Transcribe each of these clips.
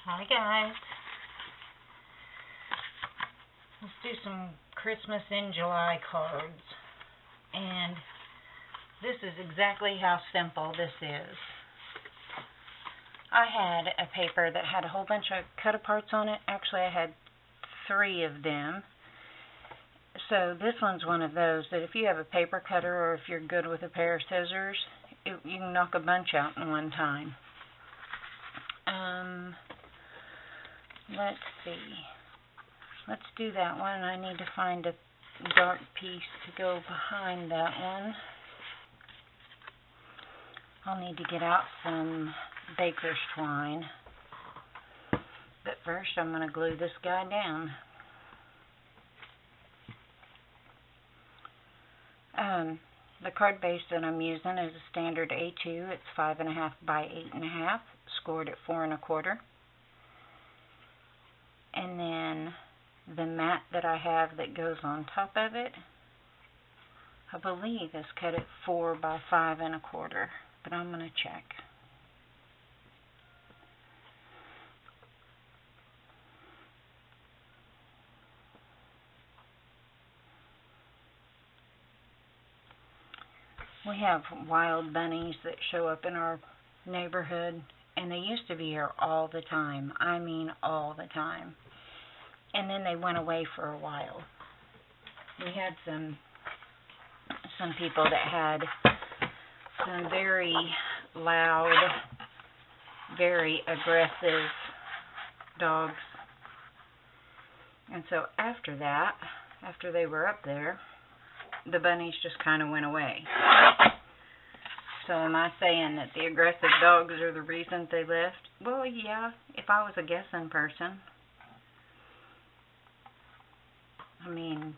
Hi guys. Let's do some Christmas in July cards. And this is exactly how simple this is. I had a paper that had a whole bunch of cut-aparts on it. Actually, I had 3 of them. So this one's one of those that if you have a paper cutter or if you're good with a pair of scissors, you can knock a bunch out in one time. Let's see. Let's do that one. I need to find a dark piece to go behind that one. I'll need to get out some baker's twine. But first I'm going to glue this guy down. The card base that I'm using is a standard A2. It's 5.5 by 8.5, scored at 4 1/4. And then the mat that I have that goes on top of it, I believe is cut at 4 by 5 1/4, but I'm going to check. We have wild bunnies that show up in our neighborhood, and they used to be here all the time. I mean all the time. And then they went away for a while. We had some people that had some very loud, very aggressive dogs. And so after that, after they were up there, the bunnies just kind of went away. So am I saying that the aggressive dogs are the reason they left? Well, yeah, if I was a guessing person. I mean,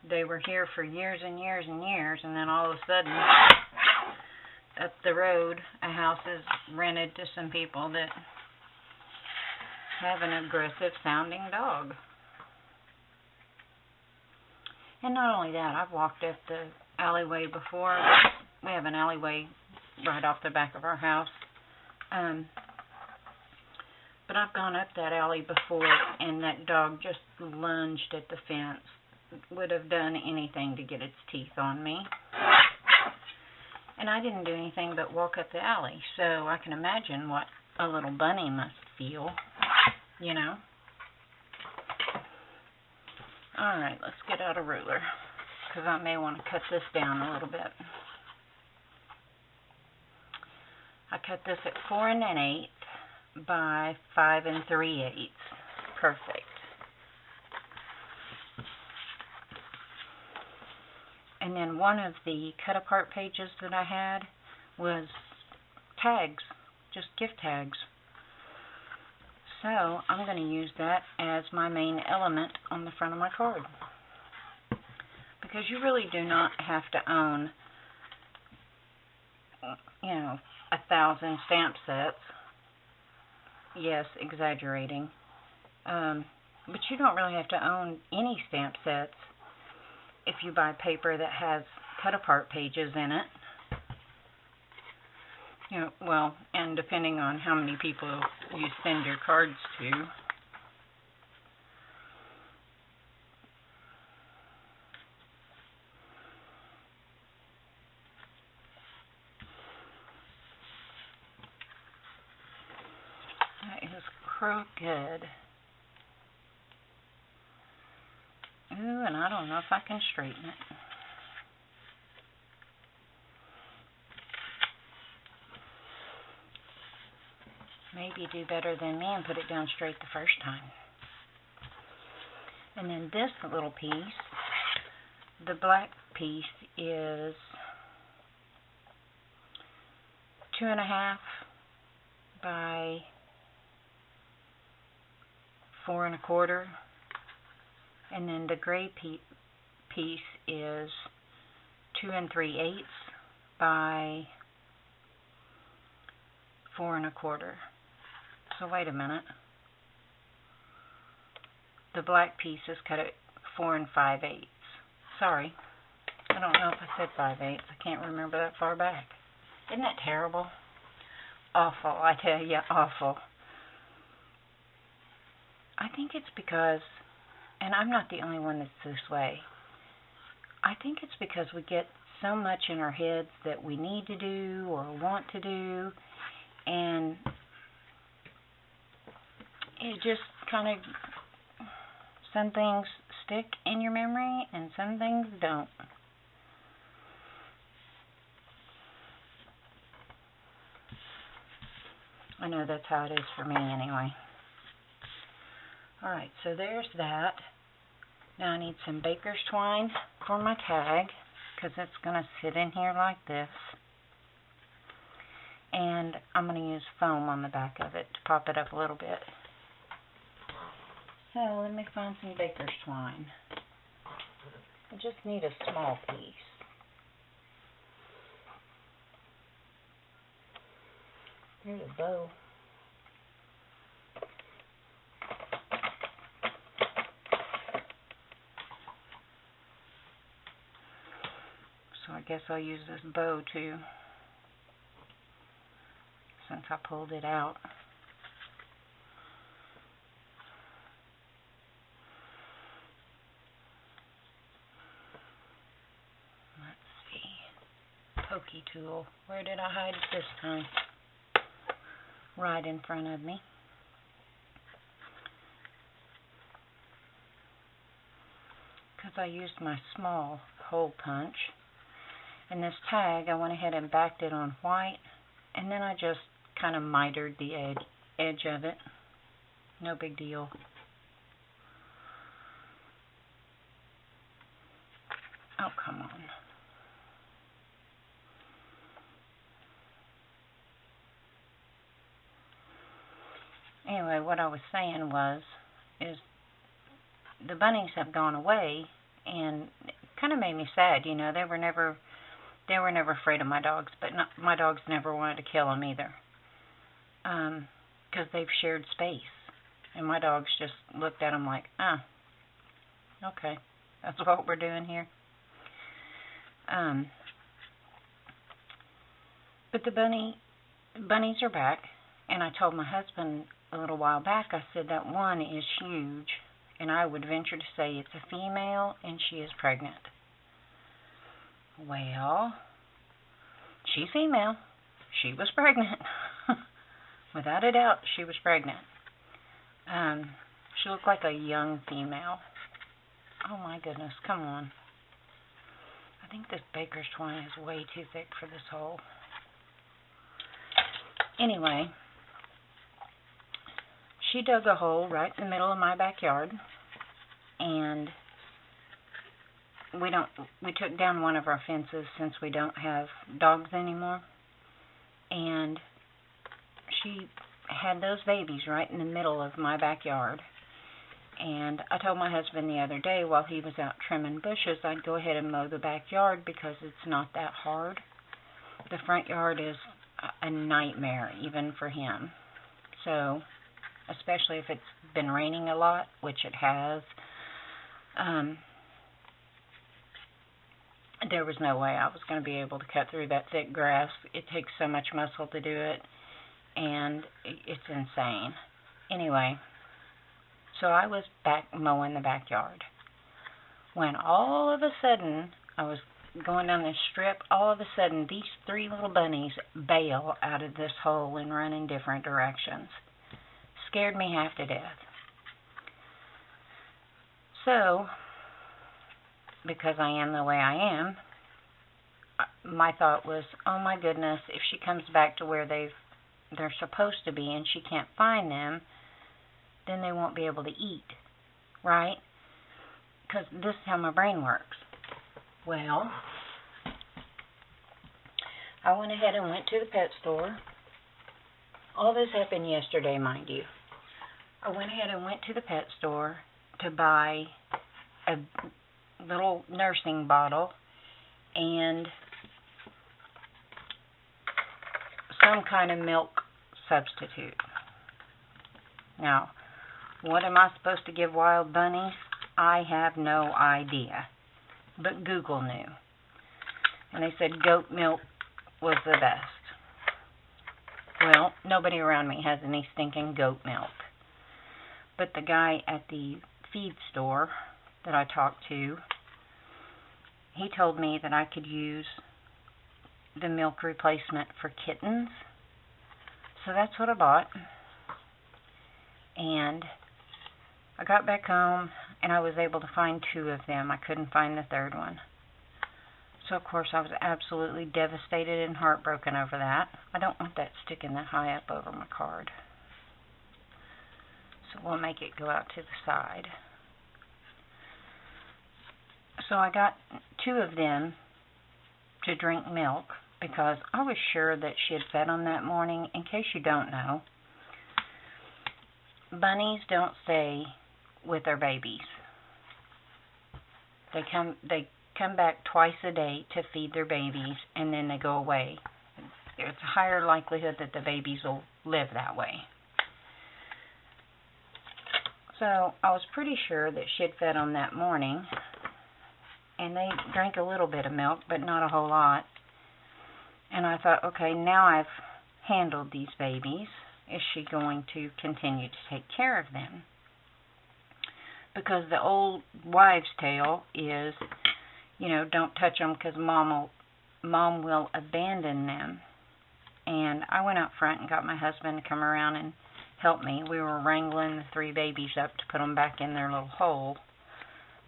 they were here for years and years and years, and then all of a sudden, up the road, a house is rented to some people that have an aggressive sounding dog. And not only that, I've walked up the alleyway before. We have an alleyway right off the back of our house. But I've gone up that alley before, and that dog just lunged at the fence. Would have done anything to get its teeth on me. And I didn't do anything but walk up the alley, so I can imagine what a little bunny must feel, you know. Alright, let's get out a ruler, because I may want to cut this down a little bit. I cut this at 4 1/8 by 5 3/8. Perfect. And then one of the cut-apart pages that I had was tags, just gift tags. So I'm going to use that as my main element on the front of my card. Because you really do not have to own, 1,000 stamp sets. Yes, exaggerating. But you don't really have to own any stamp sets if you buy paper that has cut-apart pages in it. Well, and depending on how many people you send your cards to. That is crooked. Ooh, and I don't know if I can straighten it. Maybe do better than me and put it down straight the first time. And then this little piece, the black piece is 2.5 by 4 1/4. And then the gray piece is 2 3/8 by 4 1/4. So wait a minute. The black piece is cut at 4 5/8. Sorry. I don't know if I said 5/8. I can't remember that far back. Isn't that terrible? Awful, I tell you, awful. I think it's because, and I'm not the only one that's this way, I think it's because we get so much in our heads that we need to do or want to do, and it just kind of, some things stick in your memory and some things don't. I know that's how it is for me anyway. Alright, so there's that. Now I need some baker's twine for my tag, because it's going to sit in here like this. And I'm going to use foam on the back of it to pop it up a little bit. So let me find some baker's twine. I just need a small piece. Here's a bow. So I guess I'll use this bow too, since I pulled it out. Let's see. Pokey tool. Where did I hide it this time? Right in front of me. Because I used my small hole punch. And this tag, I went ahead and backed it on white, and then I just kind of mitered the edge of it. No big deal. Oh, come on. Anyway, what I was saying is the bunnies have gone away, and it kind of made me sad. You know, they were never afraid of my dogs, but my dogs never wanted to kill them either, because they've shared space, and my dogs just looked at them like, okay, that's what we're doing here. But the bunnies are back, and I told my husband a little while back, I said that one is huge, and I would venture to say it's a female, and she is pregnant. Well, she's female. She was pregnant. Without a doubt, she was pregnant. She looked like a young female. Oh my goodness, come on. I think this baker's twine is way too thick for this hole. Anyway, she dug a hole right in the middle of my backyard, and we took down one of our fences since we don't have dogs anymore, and she had those babies right in the middle of my backyard. And I told my husband the other day while he was out trimming bushes, I'd go ahead and mow the backyard because it's not that hard. The front yard is a nightmare even for him. So, especially if it's been raining a lot, which it has, there was no way I was going to be able to cut through that thick grass. It takes so much muscle to do it, and it's insane. Anyway, so I was back mowing the backyard when all of a sudden, I was going down this strip, all of a sudden these three little bunnies bail out of this hole and run in different directions. Scared me half to death. So, because I am the way I am, my thought was, oh my goodness, if she comes back to where they're supposed to be and she can't find them, then they won't be able to eat, right? Because this is how my brain works. Well, I went ahead and went to the pet store. All this happened yesterday, mind you. I went ahead and went to the pet store to buy a little nursing bottle and some kind of milk substitute. Now, what am I supposed to give wild bunnies? I have no idea. But Google knew. And they said goat milk was the best. Well, nobody around me has any stinking goat milk. But the guy at the feed store that I talked to, he told me that I could use the milk replacement for kittens. So that's what I bought. And I got back home and I was able to find 2 of them. I couldn't find the 3rd one. So of course I was absolutely devastated and heartbroken over that. I don't want that sticking that high up over my card. So we'll make it go out to the side. So I got 2 of them to drink milk because I was sure that she had fed them that morning. In case you don't know, bunnies don't stay with their babies. They come back twice a day to feed their babies, and then they go away. There's a higher likelihood that the babies will live that way. So I was pretty sure that she had fed them that morning, and they drank a little bit of milk, but not a whole lot. And I thought, okay, now I've handled these babies. Is she going to continue to take care of them? Because the old wives' tale is, you know, don't touch them because mom will abandon them. And I went out front and got my husband to come around and help me. We were wrangling the 3 babies up to put them back in their little hole,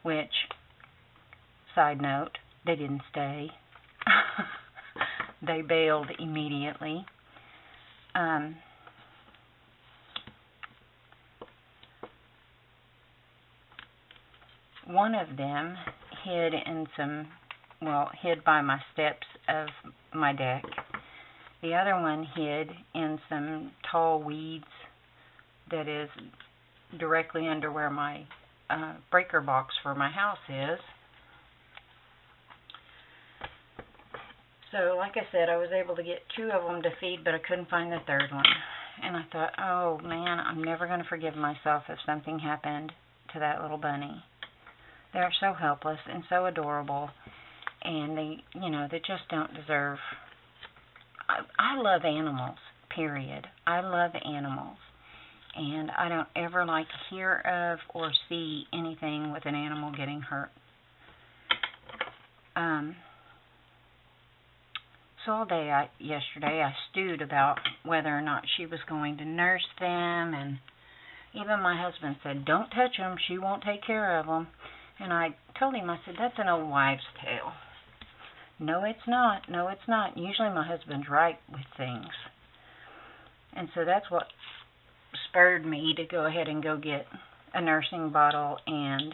which, side note, they didn't stay. They bailed immediately. One of them hid by my steps of my deck. The other one hid in some tall weeds that is directly under where my breaker box for my house is. So, like I said, I was able to get 2 of them to feed, but I couldn't find the 3rd one. And I thought, oh man, I'm never going to forgive myself if something happened to that little bunny. They're so helpless and so adorable, and they just don't deserve. I love animals, period. I love animals, and I don't ever like to hear of or see anything with an animal getting hurt. So all day yesterday I stewed about whether or not she was going to nurse them, and even my husband said, don't touch them, she won't take care of them. And I told him, I said, that's an old wives' tale. No, it's not. No, it's not. Usually my husband's right with things. And so that's what spurred me to go ahead and go get a nursing bottle and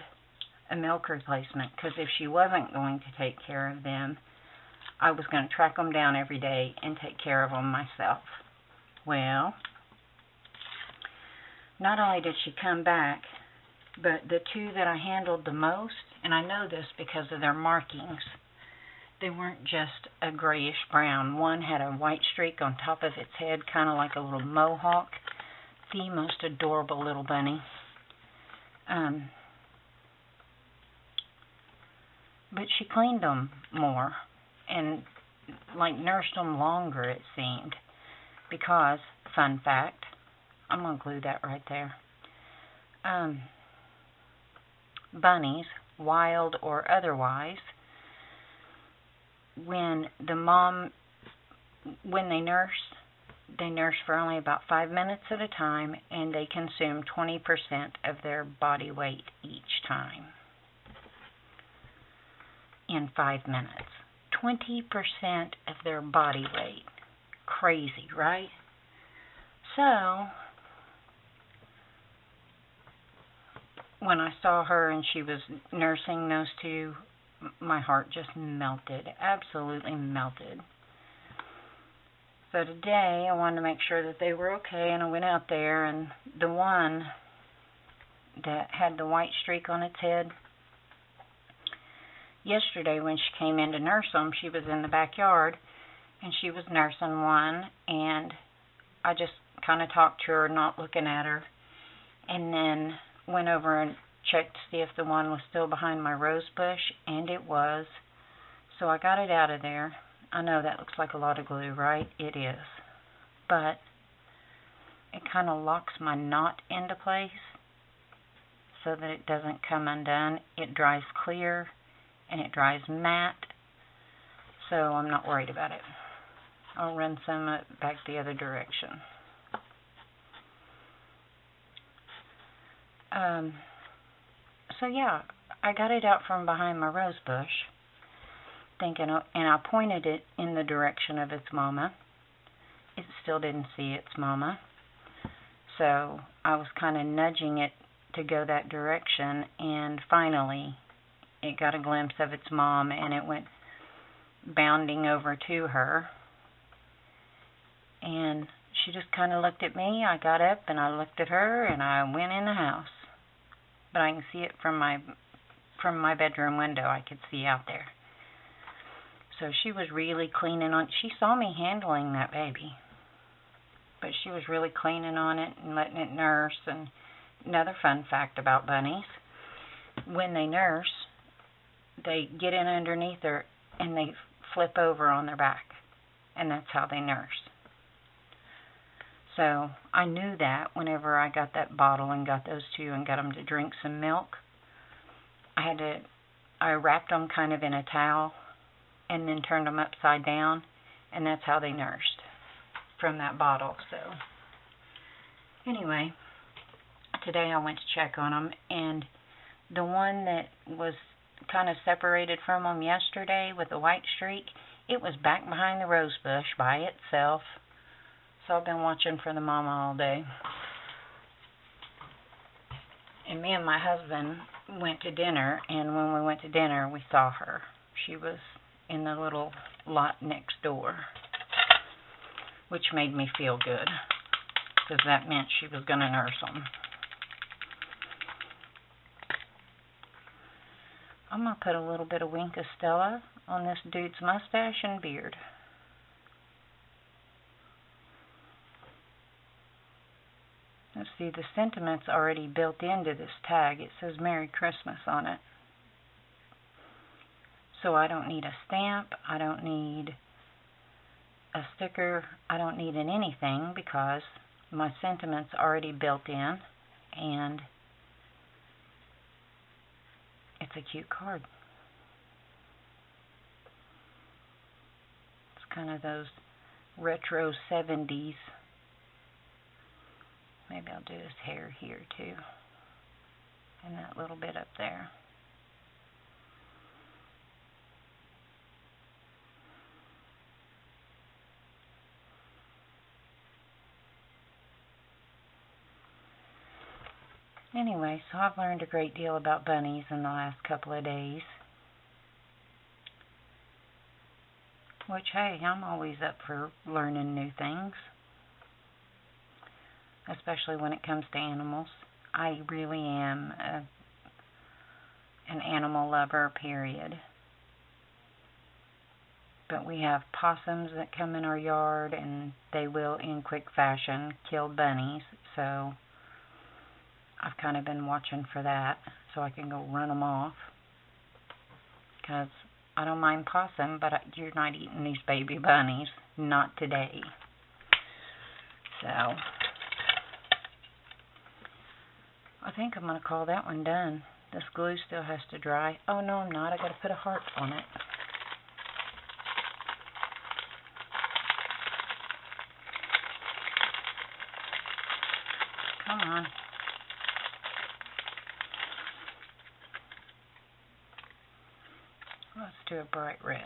a milk replacement, because if she wasn't going to take care of them, I was going to track them down every day and take care of them myself. Well, not only did she come back, but the 2 that I handled the most, and I know this because of their markings, they weren't just a grayish brown. One had a white streak on top of its head, kind of like a little mohawk. The most adorable little bunny. But she cleaned them more and like nursed them longer, it seemed, because, fun fact, I'm going to glue that right there. Bunnies, wild or otherwise, when they nurse for only about 5 minutes at a time, and they consume 20% of their body weight each time in 5 minutes. 20% of their body weight. Crazy, right? So, when I saw her and she was nursing those 2, my heart just melted, absolutely melted. So today I wanted to make sure that they were okay, and I went out there, and the one that had the white streak on its head, yesterday when she came in to nurse them, she was in the backyard, and she was nursing one, and I just kind of talked to her, not looking at her, and then went over and checked to see if the one was still behind my rose bush, and it was. So I got it out of there. I know that looks like a lot of glue, right? It is. But it kind of locks my knot into place, so that it doesn't come undone. It dries clear and it dries matte, so I'm not worried about it. I'll run some back the other direction. So yeah, I got it out from behind my rose bush, thinking, and I pointed it in the direction of its mama. It still didn't see its mama, so I was kind of nudging it to go that direction, and finally it got a glimpse of its mom, and it went bounding over to her, and she just kind of looked at me. I got up and I looked at her, and I went in the house. But I can see it from my bedroom window. I could see out there. So she was really cleaning on. She saw me handling that baby, but she was really cleaning on it and letting it nurse. And another fun fact about bunnies: when they nurse, they get in underneath her and they flip over on their back, and that's how they nurse. So I knew that whenever I got that bottle and got those two and got them to drink some milk, I wrapped them kind of in a towel and then turned them upside down, and that's how they nursed from that bottle. So anyway, today I went to check on them, and the one that was kind of separated from them yesterday with the white streak, it was back behind the rose bush by itself. So I've been watching for the mama all day. And me and my husband went to dinner, and when we went to dinner, we saw her. She was in the little lot next door, which made me feel good, because that meant she was going to nurse them. I'm going to put a little bit of Wink of Stella on this dude's mustache and beard. Let's see, the sentiment's already built into this tag. It says Merry Christmas on it. So I don't need a stamp, I don't need a sticker, I don't need anything, because my sentiment's already built in, and it's a cute card. It's kind of those retro 70s. Maybe I'll do his hair here too, and that little bit up there. Anyway, so I've learned a great deal about bunnies in the last couple of days. Which, hey, I'm always up for learning new things. Especially when it comes to animals. I really am an animal lover, period. But we have possums that come in our yard, and they will, in quick fashion, kill bunnies. So I've kind of been watching for that, so I can go run them off. Because I don't mind possum, but you're not eating these baby bunnies. Not today. So I think I'm going to call that one done. This glue still has to dry. Oh, no, I'm not. I got to put a heart on it. Come on. Let's do a bright red.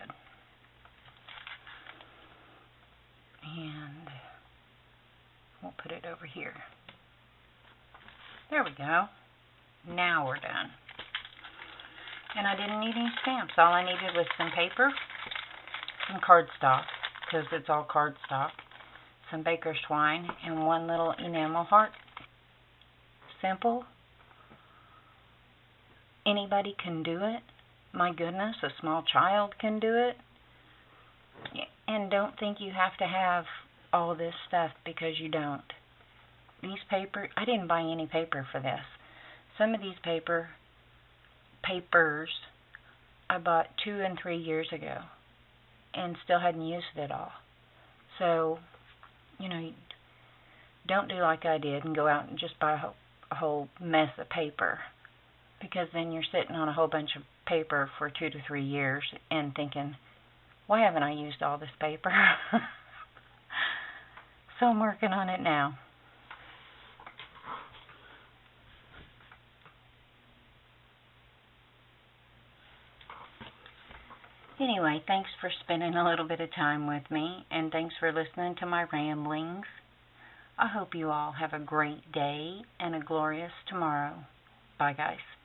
And we'll put it over here. There we go. Now we're done. And I didn't need any stamps. All I needed was some paper, some cardstock, because it's all cardstock, some baker's twine, and one little enamel heart. Simple. Anybody can do it. My goodness, a small child can do it. And don't think you have to have all this stuff, because you don't. These paper, I didn't buy any paper for this. Some of these papers I bought 2 and 3 years ago and still hadn't used it all. So, don't do like I did and go out and just buy a whole mess of paper. because then you're sitting on a whole bunch of paper for 2 to 3 years and thinking, why haven't I used all this paper? So I'm working on it now. Anyway, thanks for spending a little bit of time with me, and thanks for listening to my ramblings. I hope you all have a great day and a glorious tomorrow. Bye, guys.